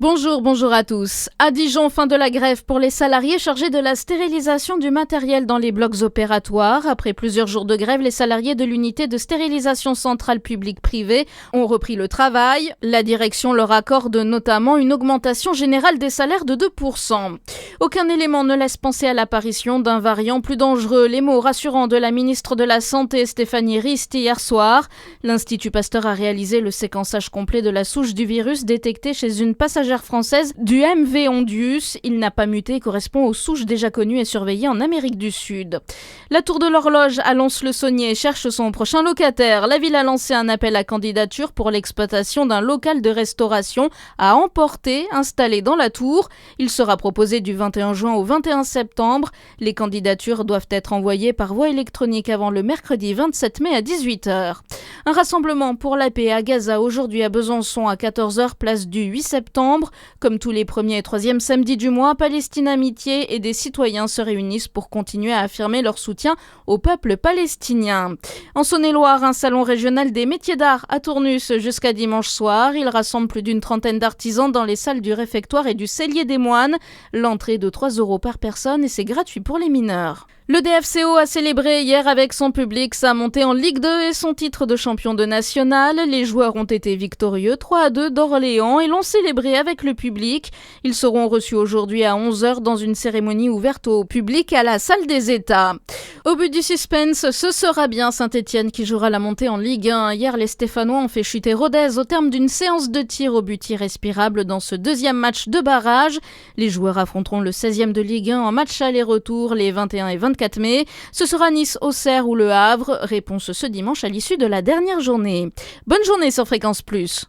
Bonjour à tous. À Dijon, fin de la grève pour les salariés chargés de la stérilisation du matériel dans les blocs opératoires. Après plusieurs jours de grève, les salariés de l'unité de stérilisation centrale publique-privée ont repris le travail. La direction leur accorde notamment une augmentation générale des salaires de 2%. Aucun élément ne laisse penser à l'apparition d'un variant plus dangereux. Les mots rassurants de la ministre de la Santé, Stéphanie Rist, hier soir. L'Institut Pasteur a réalisé le séquençage complet de la souche du virus détectée chez une passagère française du MV Ondius. Il n'a pas muté et correspond aux souches déjà connues et surveillées en Amérique du Sud. La Tour de l'Horloge à Lons-le-Saunier cherche son prochain locataire. La ville a lancé un appel à candidature pour l'exploitation d'un local de restauration à emporter installé dans la tour. Il sera proposé du 21 juin au 21 septembre. Les candidatures doivent être envoyées par voie électronique avant le mercredi 27 mai à 18h. Un rassemblement pour la paix à Gaza aujourd'hui à Besançon à 14h, place du 8 septembre. Comme tous les premiers et troisièmes samedis du mois, Palestine Amitié et des citoyens se réunissent pour continuer à affirmer leur soutien au peuple palestinien. En Saône-et-Loire, un salon régional des métiers d'art à Tournus jusqu'à dimanche soir. Il rassemble plus d'une trentaine d'artisans dans les salles du réfectoire et du cellier des moines. L'entrée de 3 € par personne et c'est gratuit pour les mineurs. Le DFCO a célébré hier avec son public sa montée en Ligue 2 et son titre de champion de national. Les joueurs ont été victorieux 3-2 d'Orléans et l'ont célébré avec le public. Ils seront reçus aujourd'hui à 11h dans une cérémonie ouverte au public à la Salle des États. Au but du suspense, ce sera bien Saint-Etienne qui jouera la montée en Ligue 1. Hier, les Stéphanois ont fait chuter Rodez au terme d'une séance de tir au but irrespirable dans ce deuxième match de barrage. Les joueurs affronteront le 16e de Ligue 1 en match aller-retour les 21 et 24 mai. Ce sera Nice, Auxerre ou Le Havre. Réponse ce dimanche à l'issue de la dernière journée. Bonne journée sur Fréquence Plus.